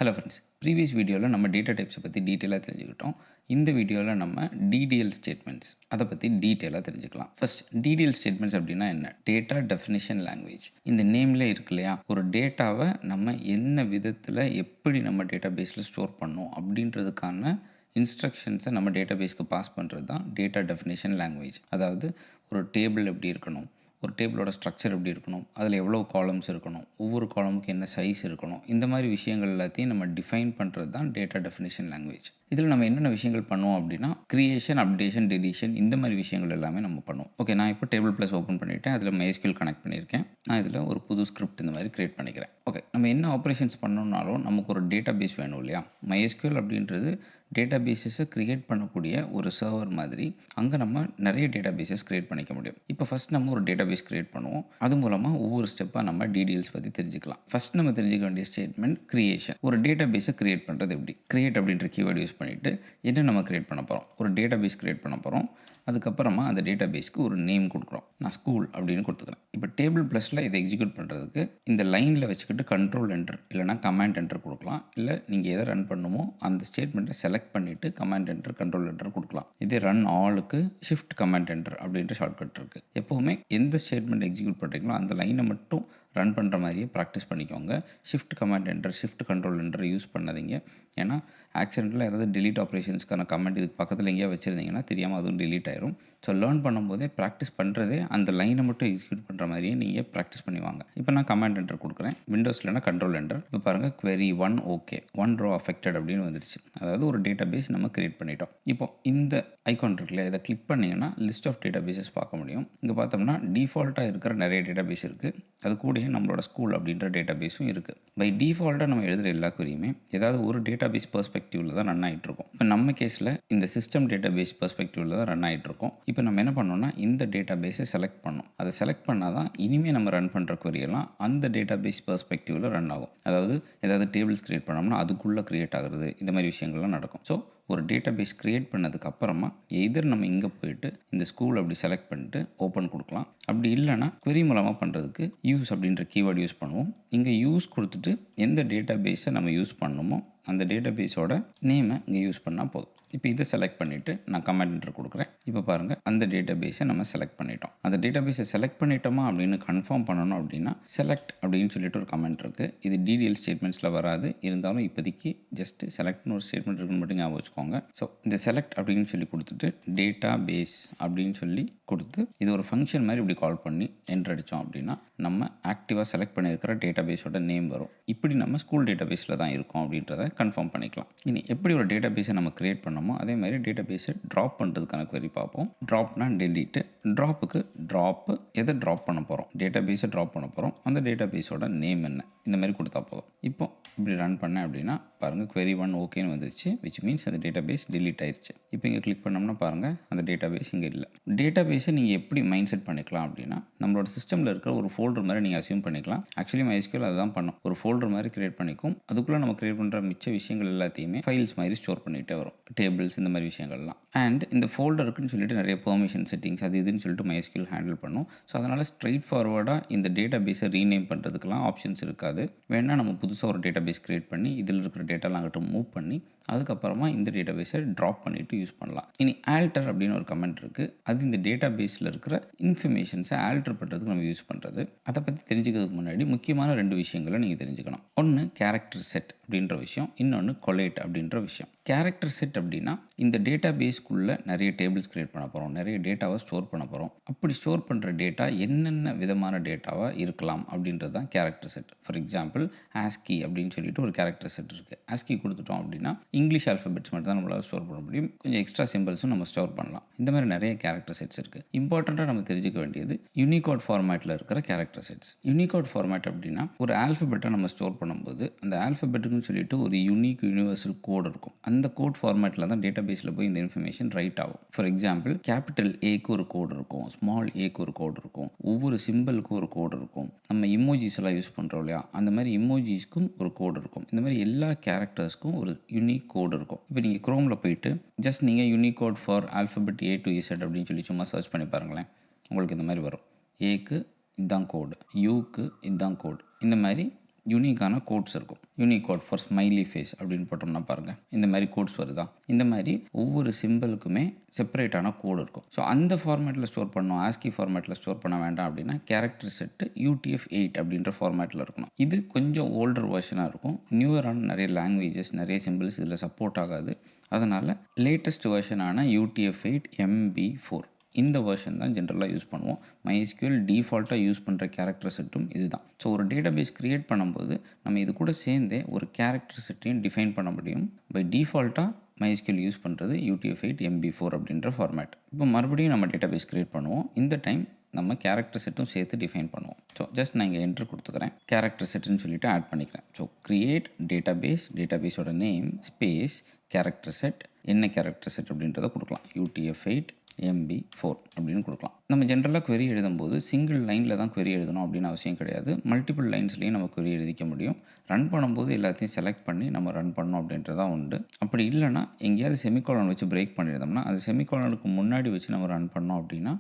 Hello friends, previous வீடியோவில் நம்ம data டைப்ஸை பற்றி டீட்டெயிலாக தெரிஞ்சுக்கிட்டோம். இந்த வீடியோவில் நம்ம டிடிஎல் ஸ்டேட்மெண்ட்ஸ் அதை பற்றி டீட்டெயிலாக தெரிஞ்சுக்கலாம். ஃபர்ஸ்ட், டிடிஎல் ஸ்டேட்மெண்ட்ஸ் அப்படின்னா என்ன? Data definition language. இந்த நேம்லேயே இருக்கு இல்லையா, ஒரு டேட்டாவை நம்ம என்ன விதத்தில் எப்படி நம்ம டேட்டா பேஸில் ஸ்டோர் பண்ணோம் அப்படின்றதுக்கான இன்ஸ்ட்ரக்ஷன்ஸை நம்ம டேட்டா பேஸ்க்கு பாஸ் பண்ணுறது தான் டேட்டா டெஃபினிஷன் லாங்குவேஜ். அதாவது ஒரு டேபிள் எப்படி இருக்கணும், ஒரு டேபிளோட ஸ்ட்ரக்சர் எப்படி இருக்கணும், அதில் எவ்வளோ காலம்ஸ் இருக்கணும், ஒவ்வொரு காலமுக்கு என்ன சைஸ் இருக்கணும், இந்த மாதிரி விஷயங்கள் எல்லாத்தையும் நம்ம டிஃபைன் பண்ணுறது தான் டேட்டா டெஃபினிஷன் லாங்குவேஜ். இதில் நம்ம என்னென்ன விஷயங்கள் பண்ணுவோம் அப்படின்னா, கிரியேஷன், அப்டேஷன், டெலிஷன், இந்த மாதிரி விஷயங்கள் எல்லாமே நம்ம பண்ணுவோம். ஓகே, நான் இப்போ டேபிள் ப்ளஸ் ஓப்பன் பண்ணிவிட்டேன். அதில் MySQL கனெக்ட் பண்ணியிருக்கேன். நான் இதில் ஒரு புது ஸ்கிரிப்ட் இந்த மாதிரி கிரியேட் பண்ணிக்கிறேன். ஓகே, நம்ம என்ன ஆப்ரேஷன்ஸ் பண்ணோம்னாலும் நமக்கு ஒரு டேட்டா பேஸ் வேணும் இல்லையா. MySQL அப்படின்றது டேட்டா பேஸஸை க்ரியேட் பண்ணக்கூடிய ஒரு சர்வர் மாதிரி. அங்கே நம்ம நிறைய டேட்டா பேஸஸ் க்ரியேட் பண்ணிக்க முடியும். இப்போ ஃபஸ்ட் நம்ம ஒரு டேட்டா பேஸ் க்ரியேட் பண்ணுவோம். அது மூலமாக ஒவ்வொரு ஸ்டெப்பாக நம்ம டீடெயில்ஸ் பற்றி தெரிஞ்சுக்கலாம். ஃபஸ்ட் நம்ம தெரிஞ்சுக்க வேண்டிய ஸ்டேட்மெண்ட் கிரியேஷன். ஒரு டேட்டா பேஸை க்ரியேட் பண்ணுறது எப்படி? கிரியேட் அப்படின்ற கீவேர்டு யூஸ் பண்ணிவிட்டு என்ன நம்ம க்ரியேட் பண்ண போகிறோம்? ஒரு டேட்டா பேஸ் க்ரியேட் பண்ண போகிறோம். அதுக்கப்புறமா அந்த டேட்டா பேஸ்க்கு ஒரு நேம் கொடுக்குறோம். நான் ஸ்கூல் அப்படின்னு கொடுத்துக்கிறேன். இப்போ டேபிள் ப்ளஸில் இதை எக்ஸிக்யூட் பண்ணுறதுக்கு இந்த லைனில் வச்சுக்கிட்டு கண்ட்ரோல் என்டர் இல்லைனா கமாண்ட் என்டர் கொடுக்கலாம். இல்லை நீங்கள் எதை ரன் பண்ணுமோ அந்த ஸ்டேட்மெண்ட்டை செலக்ட் பண்ணிவிட்டு கமாண்ட் என்டர், கண்ட்ரோல் என்டர் கொடுக்கலாம். இதே ரன் ஆலுக்கு ஷிஃப்ட் கமாண்ட் என்டர் அப்படின்ற ஷார்ட்கட் இருக்குது. எப்போவுமே எந்த ஸ்டேட்மெண்ட் எக்ஸிக்யூட் பண்ணுறீங்களோ அந்த லைனை மட்டும் ரன் பண்ணுற மாதிரியே ப்ராக்டிஸ் பண்ணிக்கோங்க. Shift command enter, shift control enter use பண்ணாதீங்க. ஏன்னா ஆக்சிடென்ட்டில் ஏதாவது delete ஆப்ரேஷன்ஸ்க்கான கமெண்ட் இதுக்கு பக்கத்தில் எங்கேயா வச்சுருந்தீங்கன்னா தெரியாமல் அதுவும் delete ஆயிரும். ஸோ லேர்ன் பண்ணும்போதே ப்ராக்டிஸ் பண்ணுறதே அந்த லைனை மட்டும் எக்ஸிக்யூட் பண்ணுற மாதிரியே நீங்கள் ப்ராக்டிஸ் பண்ணுவாங்க. இப்போ நான் கமாண்ட் என்டர் கொடுக்குறேன். விண்டோஸ்லனா கண்ட்ரோல் என்டர். இப்போ பாருங்கள் query 1 ஓகே, 1 row affected அப்படின்னு வந்துருச்சு. அதாவது ஒரு டேட்டா பேஸ் நம்ம கிரியேட் பண்ணிட்டோம். இப்போ இந்த ஐகான் இருக்குல்ல, இதை கிளிக் பண்ணிங்கன்னா லிஸ்ட் ஆஃப் டேட்டா பேஸஸ் பார்க்க முடியும். இங்கே பார்த்தோம்னா டிஃபால்ட்டாக இருக்கிற நிறைய டேட்டா பேஸ் இருக்குது. அது கூடயே நம்மளோட ஸ்கூல் அப்படின்ற டேட்டா பேஸும் இருக்குது. பை டிஃபால்ட்டாக நம்ம எழுதுகிற எல்லா குறியுமே ஏதாவது ஒரு டேட்டா பேஸ் பெர்ஸ்பெக்டிவில் தான் ரன் ஆகிட்டு இருக்கும். இப்போ நம்ம கேஸில் இந்த சிஸ்டம் டேட்டா பேஸ் பெர்ஸ்பெக்டிவில் தான் ரன் ஆகிட்டு இருக்கும். இப்போ நம்ம என்ன பண்ணோம்னா இந்த டேட்டா பேஸை செலக்ட் பண்ணோம். அதை செலக்ட் பண்ணால் தான் இனிமேல் நம்ம ரன் பண்ணுற கொரியெல்லாம் அந்த டேட்டா பேஸ் பெர்ஸ்பெக்டிவில் ரன் ஆகும். அதாவது ஏதாவது டேபிள்ஸ் கிரியேட் பண்ணோம்னா அதுக்குள்ளே கிரியேட் ஆகுறது, இந்த மாதிரி விஷயங்கள்லாம் நடக்கும். ஸோ ஒரு டேட்டா பேஸ் க்ரியேட் பண்ணதுக்கு அப்புறமா எதர் நம்ம இங்கே போயிட்டு இந்த ஸ்கூல் அப்படி செலக்ட் பண்ணிட்டு ஓப்பன் கொடுக்கலாம். அப்படி இல்லைனா query மூலமாக பண்ணுறதுக்கு யூஸ் அப்படின்ற கீவேர்டு யூஸ் பண்ணுவோம். இங்கே யூஸ் கொடுத்துட்டு எந்த டேட்டா பேஸை நம்ம யூஸ் பண்ணணுமோ அந்த டேட்டா பேஸோட நேமை இங்கே யூஸ் பண்ணால் போதும். இப்போ இதை செலக்ட் பண்ணிவிட்டு நான் கமெண்ட் என்டர் கொடுக்குறேன். இப்போ பாருங்கள் அந்த டேட்டா பேஸை நம்ம செலக்ட் பண்ணிட்டோம். அந்த டேட்டா பேஸை செலக்ட் பண்ணிட்டோமா அப்படின்னு கன்ஃபார்ம் பண்ணணும் அப்படின்னா செலக்ட் அப்படின்னு சொல்லிட்டு ஒரு கமெண்ட் இருக்குது. இது டிடிஎல் ஸ்டேட்மெண்ட்ஸில் வராது. இருந்தாலும் இப்போதைக்கு ஜஸ்ட் செலக்ட்னு ஒரு ஸ்டேட்மெண்ட் இருக்குன்னு மட்டும் ஞாபகம் வச்சுக்கோங்க. ஸோ இந்த செலக்ட் அப்படின்னு சொல்லி கொடுத்துட்டு டேட்டா பேஸ் அப்படின்னு சொல்லி கொடுத்து இது ஒரு ஃபங்க்ஷன் மாதிரி இப்படி கால் பண்ணி என்டர் அடித்தோம் அப்படின்னா நம்ம ஆக்டிவாக செலக்ட் பண்ணியிருக்கிற டேட்டா பேஸோட நேம் வரும். இப்படி நம்ம ஸ்கூல் டேட்டா பேஸில் தான் இருக்கோம் அப்படின்றத கன்ஃபார்ம் பண்ணிக்கலாம். இனி எப்படி ஒரு டேட்டா பேஸை நம்ம கிரியேட் பண்ணோமோ அதே மாதிரி டேட்டா பேஸை ட்ராப் பண்ணுறதுக்கான query பார்ப்போம். ட்ராப்னா டெலீட்டு, ட்ராப்புக்கு ட்ராப்பு, எதை ட்ராப் பண்ண போகிறோம், டேட்டா பேஸை ட்ராப் பண்ண போகிறோம், அந்த டேட்டா பேஸோட நேம் என்ன, இந்த மாதிரி கொடுத்தா போதும். இப்போ இப்படி ரன் பண்ணேன் அப்படின்னா பாருங்கள் query 1 ஓகேன்னு வந்துருச்சு. விச் மீன்ஸ் அந்த டேட்டா பேஸ் delete ஆயிடுச்சு. இப்போ இங்கே கிளிக் பண்ணோம்னா பாருங்கள் அந்த டேட்டா பேஸ் இங்கே இல்லை. டேட்டா பேஸை நீங்கள் எப்படி மைண்ட் செட் பண்ணிக்கலாம் அப்படின்னா நம்மளோட சிஸ்டமில் இருக்கிற ஒரு ஃபோல்டர் மாதிரி நீங்கள் அசியூம் பண்ணிக்கலாம். ஆக்சுவலி MySQL அதுதான் பண்ணும். ஒரு ஃபோல்டர் மாதிரி கிரியேட் பண்ணிக்கும். அதுக்குள்ளே நம்ம கிரியேட் பண்ணுற மிச்ச விஷயங்கள் எல்லாத்தையுமே ஃபைல்ஸ் மாதிரி ஸ்டோர் பண்ணிகிட்டே வரும். டேபிள்ஸ் இந்த மாதிரி விஷயங்கள்லாம். அண்ட் இந்த ஃபோல்டருக்குன்னு சொல்லிட்டு நிறைய பெர்மிஷன் செட்டிங்ஸ் அது இதுன்னு சொல்லிட்டு MySQL ஹேண்டில் பண்ணும். ஸோ அதனால் ஸ்ட்ரைட் ஃபார்வர்டாக இந்த டேட்டா பேஸை ரீநேம் பண்ணுறதுக்கெலாம் ஆப்ஷன்ஸ் இருக்காது. வேணால் நம்ம புதுசாக ஒரு டேட்டா பேஸ் கிரியேட் பண்ணி இதில் இருக்கிற டேட்டாலாம் அங்கிட்ட மூவ் பண்ணி அதுக்கப்புறமா இந்த டேட்டா பேஸை ட்ராப் பண்ணிவிட்டு யூஸ் பண்ணலாம். இனி ஆல்டர் அப்படின்னு ஒரு கமெண்ட் இருக்குது. அது இந்த டேட்டா பேஸில் இருக்கிற இன்ஃபர்மேஷன்ஸை ஆல்டர் பண்ணுறதுக்கு நம்ம யூஸ் பண்ணுறது. அதை பற்றி தெரிஞ்சுக்கிறதுக்கு முன்னாடி முக்கியமான 2 விஷயங்களை நீங்கள் தெரிஞ்சுக்கணும். ஒன்று கேரக்டர் செட் அப்படின்ற விஷயம், இன்னொன்று கொலேட் அப்படின்ற விஷயம். கேரக்டர் செட் அப்படின்னா இந்த டேட்டா பேஸ்க்குள்ளே நிறைய டேபிள்ஸ் கிரியேட் பண்ண போகிறோம், நிறைய டேட்டாவை ஸ்டோர் பண்ண போகிறோம். அப்படி ஸ்டோர் பண்ணுற டேட்டா என்னென்ன விதமான டேட்டாவாக இருக்கலாம் அப்படின்றது தான் character set. For example ASCII அப்படின்னு சொல்லிட்டு ஒரு கேரக்டர் செட் இருக்குது. ASCII கொடுத்துட்டோம் அப்படின்னா இங்கிலீஷ் ஆல்ஃபபெட்ஸ் மட்டும் தான் நம்மளால் ஸ்டோர் பண்ண முடியும். கொஞ்சம் எக்ஸ்ட்ரா சிம்பிள்ஸும் நம்ம ஸ்டோர் பண்ணலாம். இந்த மாதிரி நிறைய கேரக்டர் செட்ஸ் இருக்குது. இம்பார்ட்டண்ட்டாக நம்ம தெரிஞ்சுக்க வேண்டியது யூனிகோட் ஃபார்மேட்டில் இருக்கிற கேரக்டர் செட்ஸ். யூனிகோட் ஃபார்மேட் அப்படின்னா ஒரு ஆல்ஃபபெட்டை நம்ம ஸ்டோர் பண்ணும்போது அந்த ஆல்ஃபபெட்டுக்குன்னு சொல்லிட்டு ஒரு யூனிக் யூனிவர்சல் கோட் இருக்கும். அந்த கோட் ஃபார்மேட்டில் தான் டேட்டா பேஸில் போய் இந்த இன்ஃபர்மேஷன் ரைட் ஆகும். ஃபார் எக்ஸாம்பிள் கேபிட்டல் ஏக்கு ஒரு கோட் இருக்கும், ஸ்மால் ஏக்கு ஒரு கோட் இருக்கும், ஒவ்வொரு சிம்பிளுக்கும் ஒரு கோட் இருக்கும். நம்ம இமோஜிஸ் எல்லாம் யூஸ் பண்ணுறோம் இல்லையா, அந்த மாதிரி இமோஜிஸ்க்கும் ஒரு கோட் இருக்கும். இந்த மாதிரி எல்லா கேரக்டர்ஸ்க்கும் ஒரு யூனிக் கோட் இருக்கும். இப்போ நீங்கள் குரோமில் போயிட்டு ஜஸ்ட் நீங்கள் unique code for alphabet A to Z அப்படின்னு சொல்லி சும்மா சர்ச் பண்ணி பாருங்களேன். உங்களுக்கு இந்த மாதிரி வரும். ஏக்கு இதுதான் கோடு, யூக்கு இதுதான் கோடு. இந்த மாதிரி யூனிக்கான கோட்ஸ் இருக்கும். Unique code for smiley face அப்படின்னு போட்டோம்னா பாருங்கள், இந்த மாதிரி கோட்ஸ் வருதா? இந்த மாதிரி ஒவ்வொரு சிம்பிளுக்குமே செப்பரேட்டான கோடு இருக்கும். ஸோ அந்த ஃபார்மேட்டில் ஸ்டோர் பண்ணணும், ஆஸ்கி ஃபார்மேட்டில் ஸ்டோர் பண்ண வேண்டாம் அப்படின்னா கேரக்டர் செட்டு UTF-8 அப்படின்ற ஃபார்மேட்டில் இருக்கணும். இது கொஞ்சம் ஓல்டர் வெர்ஷனாக இருக்கும். நியூவரான நிறைய லாங்குவேஜஸ், நிறைய சிம்பிள்ஸ் இதில் சப்போர்ட் ஆகாது. அதனால் லேட்டஸ்ட் வெர்ஷனான UTF-8 MB4 இந்த வெர்ஷன் தான் ஜென்ரலாக யூஸ் பண்ணுவோம். MySQL டிஃபால்ட்டாக யூஸ் பண்ணுற கேரக்டர் செட்டும் இது தான். ஸோ ஒரு டேட்டாபேஸ் க்ரியேட் பண்ணும்போது நம்ம இது கூட சேர்ந்தே ஒரு கேரக்டர் செட்டையும் டிஃபைன் பண்ண முடியும். பை டிஃபால்ட்டாக MySQL யூஸ் பண்ணுறது UTF-8 MB4 அப்படின்ற ஃபார்மேட். இப்போ மறுபடியும் நம்ம டேட்டாபேஸ் க்ரியேட் பண்ணுவோம். இந்த டைம் நம்ம கேரக்டர் செட்டும் சேர்த்து டிஃபைன் பண்ணுவோம். ஸோ ஜஸ்ட் நான் இங்கே என்ட்ரு கொடுத்துக்கிறேன். கேரக்டர் செட்டுன்னு சொல்லிவிட்டு ஆட் பண்ணிக்கிறேன். ஸோ க்ரியேட் டேட்டாபேஸ், டேட்டாபேஸோட நேம் ஸ்பேஸ் கேரக்டர் செட், என்ன கேரக்டர் செட் அப்படின்றத கொடுக்கலாம். UTF-8 MB4 அப்படின்னு கொடுக்கலாம். நம்ம ஜென்ரலாக query எழுதும்போது சிங்கிள் லைனில் தான் query எழுதணும் அப்படின்னு அவசியம் கிடையாது. மல்டிபிள் லைன்ஸ்லேயும் நம்ம query எழுதிக்க முடியும். ரன் பண்ணும்போது எல்லாத்தையும் செலக்ட் பண்ணி நம்ம ரன் பண்ணணும் அப்படின்றதான் உண்டு. அப்படி இல்லைனா எங்கேயாவது செமிகாலன் வச்சு பிரேக் பண்ணியிருந்தோம்னா அது செமிகாலனுக்கு முன்னாடி வச்சு நம்ம ரன் பண்ணோம் அப்படின்னா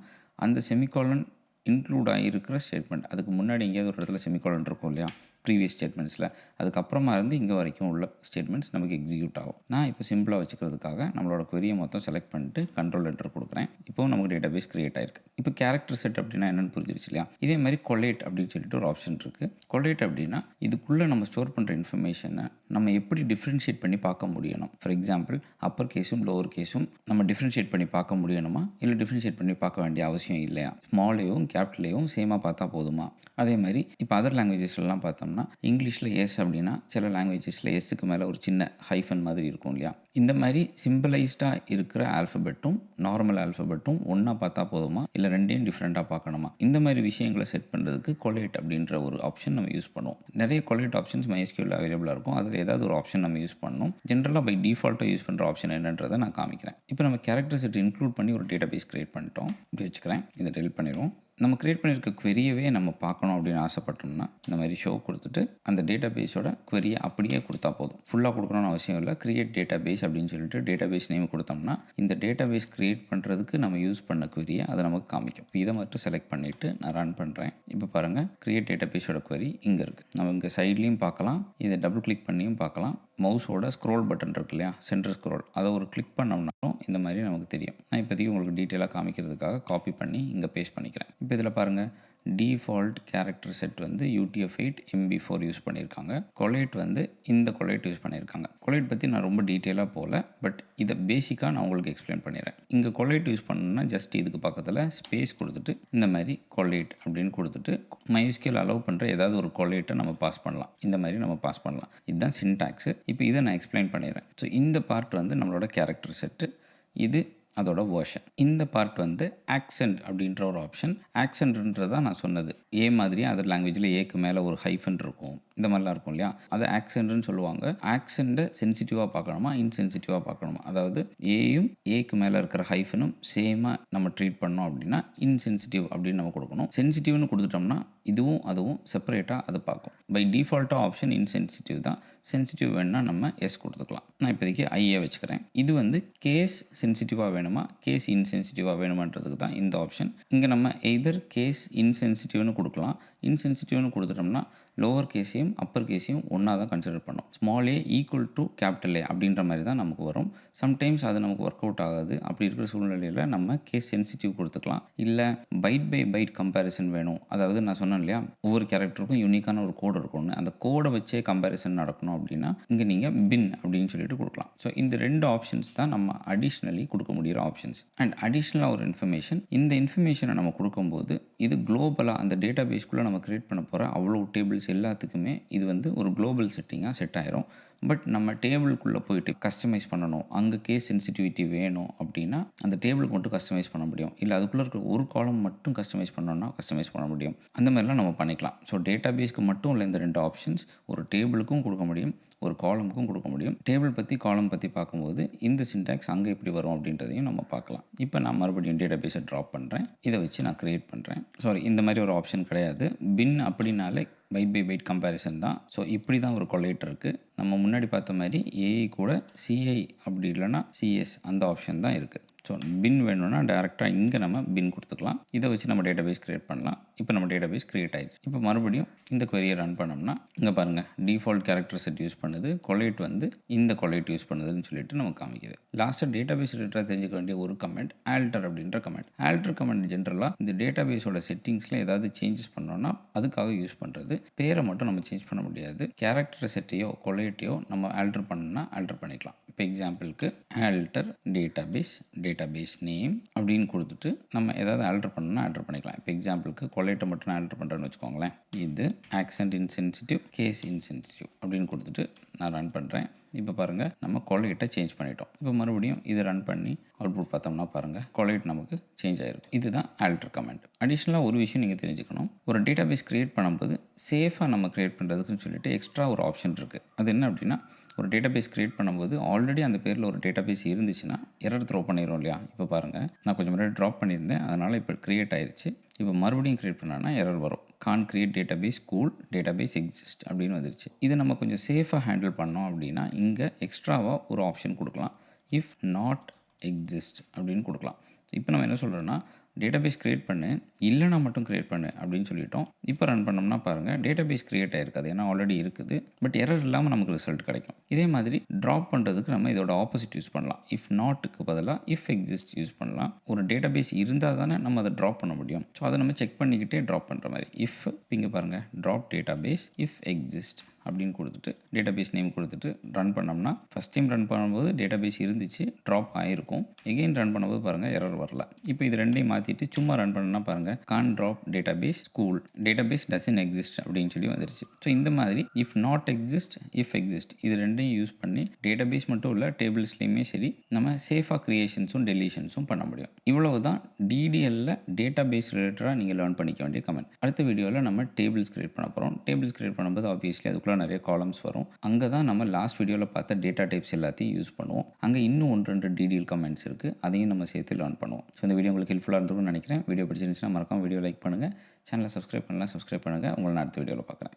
அந்த செமிகாலன் இன்க்ளூட் ஆகிருக்கிற ஸ்டேட்மெண்ட், அதுக்கு முன்னாடி எங்கேயாவது ஒரு இடத்துல செமிகாலன் இருக்கும் இல்லையா ப்ரீவியஸ் ஸ்டேட்மெண்ட்ஸில், அதுக்கப்புறமா இருந்து இங்கே வரைக்கும் உள்ள ஸ்டேட்மெண்ட்ஸ் நமக்கு எக்ஸிக்யூட் ஆகும். நான் இப்போ சிம்பிளாக வச்சுக்கிறதுக்காக நம்மளோட query-யை மொத்தம் செலக்ட் பண்ணிட்டு கண்ட்ரோல் என்டர் கொடுக்குறேன். இப்போ நமக்கு டேட்டாபேஸ் கிரியேட் ஆயிருக்கு. இப்போ கேரக்டர் செட் அப்படின்னா என்னென்னு புரிஞ்சிருச்சு இல்லையா? இதே மாதிரி கொலேட் அப்படின்னு சொல்லிட்டு ஒரு ஆப்ஷன் இருக்குது. கொலேட் அப்படின்னா இதுக்குள்ளே நம்ம ஸ்டோர் பண்ணுற இன்ஃபர்மேஷனை நம்ம எப்படி டிஃப்ரென்ஷியேட் பண்ணி பார்க்க முடியணும். ஃபார் எக்ஸாம்பிள் அப்பர் கேஸும் லோவர் கேஸும் நம்ம டிஃப்ரென்ஷியேட் பண்ணி பார்க்க முடியணுமா, இல்லை டிஃப்ரென்ஷியேட் பண்ணி பார்க்க வேண்டிய அவசியம் இல்லையா? ஸ்மாலையும் கேபிட்டலையும் சேமாக பார்த்தா போதுமா? அதே மாதிரி இப்போ அதர் லாங்குவேஜஸ்லாம் பார்த்தோம்னா இங்கிலீஷில் எஸ் அப்படின்னா சில லாங்குவேஜஸில் எஸ்ஸுக்கு மேலே ஒரு சின்ன ஹைஃபன் மாதிரி இருக்கும் இல்லையா? இந்த மாதிரி சிம்பிளைஸ்டாக இருக்கிற ஆல்ஃபபெட்டும் நார்மல் ஆல்ஃபபெட்டும் ஒன்றா பார்த்தா போதுமா, இல்லை ரெண்டையும் டிஃப்ரெண்ட்டாக பார்க்கணுமா? இந்த மாதிரி விஷயங்களை செட் பண்ணுறதுக்கு கொலேட் அப்படின்ற ஒரு ஆப்ஷன் நம்ம யூஸ் பண்ணுவோம். நிறைய கொலேட் ஆப்ஷன்ஸ் MySQL அவைலபிளாக இருக்கும். அதில் ஏதாவது ஒரு ஆப்ஷன் நம்ம யூஸ் பண்ணணும். ஜென்ரலாக பை டிஃபால்ட்டாக யூஸ் பண்ணுற ஆப்ஷன் என்னன்றதை நான் காமிக்கிறேன். இப்போ நம்ம கேரக்டர் செட் இன்க்ளூட் பண்ணி ஒரு டேட்டாபேஸ் கிரியேட் பண்ணிட்டோம். இப்படி வச்சுக்கிறேன். இதை டெலிட் பண்ணிடுவோம். நம்ம கிரியேட் பண்ணியிருக்க query-யவே நம்ம பார்க்கணும் அப்படின்னு ஆசைப்பட்டோம்னா இந்த மாதிரி ஷோ கொடுத்துட்டு அந்த டேட்டாபேஸோட query-யை அப்படியே கொடுத்தா போதும். ஃபுல்லாக கொடுக்கணும்னு அவசியம் இல்லை. கிரியேட் டேட்டாபேஸ் அப்படின்னு சொல்லிட்டு டேட்டாபேஸ் நேம் கொடுத்தோம்னா இந்த டேட்டாபேஸ் கிரியேட் பண்ணுறதுக்கு நம்ம யூஸ் பண்ண query-யை அதை நமக்கு காமிக்கும். இதை மட்டும் செலக்ட் பண்ணிவிட்டு நான் ரன் பண்ணுறேன். இப்போ பாருங்கள், கிரியேட் டேட்டாபேஸோட query இங்கே இருக்குது. நம்ம இங்கே சைட்லேயும் பார்க்கலாம், இதை டபுள் கிளிக் பண்ணியும் பார்க்கலாம். மவுஸோட ஸ்க்ரோல் பட்டன் இருக்கு இல்லையா, சென்டர் ஸ்க்ரோல், அதை ஒரு கிளிக் பண்ணோம்னாலும் இந்த மாதிரி நமக்கு தெரியும். நான் இப்போதைக்கு உங்களுக்கு டீட்டெயிலாக காமிக்கிறதுக்காக காப்பி பண்ணி இங்கே பேஸ்ட் பண்ணிக்கிறேன். இப்போ இதில் பாருங்கள், டிஃபால்ட் கேரக்டர் செட் வந்து UTF-8 MB4 யூஸ் பண்ணியிருக்காங்க. கொலேட் வந்து இந்த கொலேட் யூஸ் பண்ணியிருக்காங்க. கொலேட் பற்றி நான் ரொம்ப டீட்டெயிலாக போகல, பட் இதை பேசிக்காக நான் உங்களுக்கு எக்ஸ்பிளைன் பண்ணிடுறேன். இங்கே கொலேட் யூஸ் பண்ணணும்னா ஜஸ்ட் இதுக்கு பக்கத்தில் ஸ்பேஸ் கொடுத்துட்டு இந்த மாதிரி கொலேட் அப்படின்னு கொடுத்துட்டு MySQL அலோவ் பண்ணுற ஏதாவது ஒரு கொலேட்டை நம்ம பாஸ் பண்ணலாம். இந்த மாதிரி நம்ம பாஸ் பண்ணலாம். இதுதான் சின்டாக்ஸு. இப்போ இதை நான் எக்ஸ்பிளைன் பண்ணிடுறேன். ஸோ இந்த பார்ட் வந்து நம்மளோட கேரக்டர் செட்டு, இது அதோட வேர்ஷன். இந்த பார்ட் வந்து ஆக்சென்ட் அப்படின்ற ஒரு ஆப்ஷன். ஆக்சென்ட்ன்றதா நான் சொன்னது ஏ மாதிரி அதர் லாங்குவேஜில் ஏக்கு மேலே ஒரு ஹைஃபன் இருக்கும், இந்த மாதிரிலாம் இருக்கும் இல்லையா, அதை ஆக்சென்ட்னு சொல்லுவாங்க. ஆக்சென்ட்டை சென்சிட்டிவாக பார்க்கணுமா இன்சென்சிட்டிவாக பார்க்கணுமா, அதாவது ஏயும் ஏக்கு மேலே இருக்கிற ஹைஃபனும் சேமாக நம்ம ட்ரீட் பண்ணோம் அப்படின்னா இன்சென்சிட்டிவ் அப்படின்னு நம்ம கொடுக்கணும். சென்சிட்டிவ்னு கொடுத்துட்டோம்னா இதுவும் அதுவும் செப்பரேட்டாக அதை பார்க்கும். பை டிஃபால்ட்டாக ஆப்ஷன் இன்சென்சிட்டிவ் தான். சென்சிட்டிவ் வேணும்னா நம்ம எஸ் கொடுத்துக்கலாம். நான் இப்போதைக்கு ஐஏ வச்சுக்கிறேன். இது வந்து கேஸ் சென்சிட்டிவாக வேணுமா கேஸ் இன்சென்சிட்டிவாக வேணுமான்றதுக்கு தான் இந்த ஆப்ஷன். இங்கே நம்ம எய்தர் கேஸ் இன்சென்சிட்டிவ்னு கொடுக்கலாம். இன்சென்சிட்டிவ்னு கொடுத்துட்டோம்னா லோவர் கேஸையும் அப்பர் கேஸையும் ஒன்றா தான் கன்சிடர் பண்ணோம். Small A equal to capital A அப்படின்ற மாதிரி தான் நமக்கு வரும். சம்டைம்ஸ் அது நமக்கு ஒர்க் அவுட் ஆகாது. அப்படி இருக்கிற சூழ்நிலையில் நம்ம கேஸ் சென்சிட்டிவ் கொடுத்துக்கலாம். இல்லை பைட் பை பைட் கம்பேரிசன் வேணும், அதாவது நான் சொன்னேன் இல்லையா ஒவ்வொரு கேரக்டருக்கும் யூனிக்கான ஒரு கோடு இருக்கும்னு, அந்த கோடை வச்சே கம்பேரிசன் நடக்கணும் அப்படின்னா இங்கே நீங்கள் பின் அப்படின்னு சொல்லிட்டு கொடுக்கலாம். ஸோ இந்த ரெண்டு ஆப்ஷன்ஸ் தான் நம்ம அடிஷ்னலி கொடுக்க முடியிற ஆப்ஷன்ஸ். அண்ட் அடிஷ்னலாக ஒரு இன்ஃபர்மேஷன், இந்த இன்ஃபர்மேஷனை நம்ம கொடுக்கும்போது இது குளோபலாக அந்த டேட்டா பேஸ்க்குள்ளே நம்ம கிரியேட் பண்ண போகிற அவ்வளோ டேபிள்ஸ் எல்லாத்துக்குமே இது வந்து ஒரு குளோபல் செட்டிங்காக செட் ஆயிரும். பட் நம்ம டேபிளுக்குள்ளே போயிட்டு கஸ்டமைஸ் பண்ணணும், அங்கே கேஸ் சென்சிட்டிவிட்டி வேணும் அப்படின்னா அந்த டேபிளுக்கு மட்டும் கஸ்டமைஸ் பண்ண முடியும். இல்லை அதுக்குள்ளே இருக்கிற ஒரு காலம் மட்டும் கஸ்டமைஸ் பண்ணோன்னா கஸ்டமைஸ் பண்ண முடியும். அந்த மாதிரிலாம் நம்ம பண்ணிக்கலாம். ஸோ டேட்டா பேஸ்க்கு மட்டும் இல்லை, இந்த ரெண்டு ஆப்ஷன்ஸ் ஒரு டேபிளுக்கும் கொடுக்க முடியும், ஒரு காலமுக்கும் கொடுக்க முடியும். டேபிள் பற்றி காலம் பற்றி பார்க்கும்போது இந்த சின்டாக்ஸ் அங்கே எப்படி வரும் அப்படின்றதையும் நம்ம பார்க்கலாம். இப்போ நான் மறுபடியும் டேட்டா பேஸை ட்ராப் பண்ணுறேன். இதை வச்சு நான் க்ரியேட் பண்ணுறேன். சாரி, இந்த மாதிரி ஒரு ஆப்ஷன் கிடையாது. பின் அப்படின்னாலே பைட் பை பைட் கம்பேரிசன் தான். ஸோ இப்படி தான் ஒரு கொலேட் இருக்குது. நம்ம முன்னாடி பார்த்த மாதிரி ஏஐ கூட சிஐ அப்படி இல்லைனா சிஎஸ் அந்த ஆப்ஷன் தான் இருக்குது. ஸோ பின் வேணும்னா டேரெக்ட்டா இங்க நம்ம பின் குடுத்துக்கலாம். இத வச்சு நம்ம டேட்டாபேஸ் கிரியேட் பண்ணலாம். இப்போ நம்ம டேட்டாபேஸ் கிரியேட் ஆயிடுச்சு. இப்போ மறுபடியும் இந்த query-ய ரன் பண்ணோம்னா, இங்க பாருங்க டிஃபால்ட் கேரக்டர் செட் யூஸ் பண்ணுது. கொலேட் வந்து இந்த கொலேட் யூஸ் பண்ணுதுன்னு சொல்லிட்டு நமக்கு காமிக்குது. லாஸ்ட்டா டேட்டாபேஸ் ரிலேட்டடா தெரிஞ்சுக்க வேண்டிய ஒரு கமெண்ட் ஆல்டர் அப்படின்ற கமெண்ட். ஆல்டர் கமெண்ட் ஜெனரலா இந்த டேட்டாபேஸோட செட்டிங்ஸ்ல ஏதாவது சேஞ்சஸ் பண்ணோம்னா அதுக்காக யூஸ் பண்றது. பேர மட்டும் நம்ம சேஞ்ச் பண்ண முடியாது. கேரக்டர் செட்டையோ, கொலேட்டையோ நம்ம ஆல்டர் பண்ணணும்னா ஆல்டர் பண்ணிக்கலாம். இப்போ எக்ஸாம்பிளுக்கு ஆல்டர் டேட்டாபேஸ் நேம் அப்படின்னு குடுத்துட்டு நம்ம ஏதாவது ஆல்டர் பண்ணணும்னா ஆல்டர் பண்ணிக்கலாம். இப்போ எக்ஸாம்பிளுக்கு கொலேட்ட மட்டும் நான் ஆல்டர் பண்றேன்னு வச்சுக்கோங்களேன். இது ஆக்சென்ட் இன்சென்சிட்டிவ், கேஸ் இன்சென்சிட்டிவ் அப்படின்னு குடுத்துட்டு நான் ரன் பண்றேன். இப்போ பாருங்க நம்ம கொலேட்ட சேஞ்ச் பண்ணிட்டோம். இப்போ மறுபடியும் இத ரன் பண்ணி அவுட்புட் பார்த்தோம்னா பாருங்க கொலேட் நமக்கு சேஞ்ச் ஆயிருக்கும். இதுதான் ஆல்டர் கமாண்ட். அடிஷனலா ஒரு விஷயம் நீங்க தெரிஞ்சுக்கணும். ஒரு டேட்டாபேஸ் கிரியேட் பண்ணும்போது சேஃபா நம்ம கிரியேட் பண்றதுக்குன்னு சொல்லிட்டு எக்ஸ்ட்ரா ஒரு ஆப்ஷன் இருக்கு. அது என்ன அப்படின்னா, ஒரு டேட்டாபேஸ் கிரியேட் பண்ணும்போது ஆல்ரெடி அந்த பேர்ல ஒரு டேட்டாபேஸ் இருந்துச்சுன்னா எரர் த்ரோ பண்ணிரும் இல்லையா? இப்போ பாருங்க நான் கொஞ்சம் முன்னாடி ட்ராப் பண்ணியிருந்தேன். அதனால இப்போ கிரியேட் ஆயிருச்சு. இப்போ மறுபடியும் கிரியேட் பண்ணானா எரர் வரும். Can't create database cool database exist அப்படின்னு வந்துருச்சு. இதை நம்ம கொஞ்சம் சேஃபா ஹேண்டில் பண்ணோம் அப்படின்னா இங்க எக்ஸ்ட்ராவா ஒரு ஆப்ஷன் குடுக்கலாம். இஃப் நாட் எக்ஸிஸ்ட் அப்படின்னு குடுக்கலாம். இப்போ நம்ம என்ன சொல்றோம்னா, டேட்டாபேஸ் கிரியேட் பண்ணு, இல்லன்னா மட்டும் கிரியேட் பண்ணு அப்படின்னு சொல்லிட்டோம். இப்போ ரன் பண்ணோம்னா பாருங்க டேட்டாபேஸ் கிரியேட் ஆயிருக்காது. ஏன்னா ஆல்ரெடி இருக்குது. பட் எரர் இல்லாம நமக்கு ரிசல்ட் கிடைக்கும். இதே மாதிரி டிராப் பண்றதுக்கு நம்ம இதோட ஆப்போசிட் யூஸ் பண்ணலாம். இஃப் நாட்க்கு பதிலா இஃப் எக்ஸிஸ்ட் யூஸ் பண்ணலாம். ஒரு டேட்டாபேஸ் இருந்தா தானே நம்ம அதை டிராப் பண்ண முடியும். ஸோ அதை நம்ம செக் பண்ணிக்கிட்டே டிராப் பண்ற மாதிரி. இஃப் இங்க பாருங்க டிராப் டேட்டாபேஸ் இஃப் எக்ஸிஸ்ட் அப்படின்னு கொடுத்துட்டு டேட்டாபேஸ் நேம் கொடுத்துட்டு ரன் பண்ணோம்னா ஃபர்ஸ்ட் டைம் ரன் பண்ணும்போது டேட்டாபேஸ் இருந்துச்சு, ட்ராப் ஆயிருக்கும். எகைன் ரன் பண்ணும்போது பாருங்க எரர் வரல. இப்போ இது ரெண்டையும் மாத்திட்டு சும்மா ரன் பண்ணா பாருங்க can't drop database school database doesn't exist அப்படின்னு சொல்லி வந்துருச்சு. ஸோ இந்த மாதிரி if not exist if exist இது ரெண்டையும் யூஸ் பண்ணி டேட்டாபேஸ் மட்டும் இல்லை டேபிள்ஸ்லையுமே சரி நம்ம சேஃபாக கிரியேஷன்ஸும் டெலிஷன்ஸும் பண்ண முடியும். இவ்வளவுதான் டிடிஎல்ல டேட்டாபேஸ் ரிலேட்டடாக நீங்கள் லேர்ன் பண்ணிக்க வேண்டிய கமெண்ட். அடுத்த வீடியோவில் நம்ம டேபிள்ஸ் கிரியேட் பண்ண போகிறோம். டேபிள்ஸ் கிரியேட் பண்ணும்போது ஆப்வியஸ்லி அதுக்குள்ள நிறைய காலம்ஸ் வரும். அங்கே தான் நம்ம லாஸ்ட் வீடியோவில் பார்த்த டேட்டா டைப்ஸ் எல்லாத்தையும் யூஸ் பண்ணுவோம். அங்கே இன்னும் 1-2 டிடிஎல் கமெண்ட்ஸ் இருக்குது. அதையும் நம்ம சேர்த்து லேர்ன் பண்ணுவோம். ஸோ இந்த வீடியோ உங்களுக்கு ஹெல்ப்ஃபுல்லாக இருந்திருக்கும்னு நினைக்கிறேன். வீடியோ பிடிச்சிருந்துச்சுன்னா மறக்காம வீடியோ லைக் பண்ணுங்கள். சேனலை சப்ஸ்கிரைப் பண்ணலாம், சப்ஸ்கிரைப் பண்ணுங்கள். உங்களை நான் அடுத்த வீடியோவில் பார்க்குறேன்.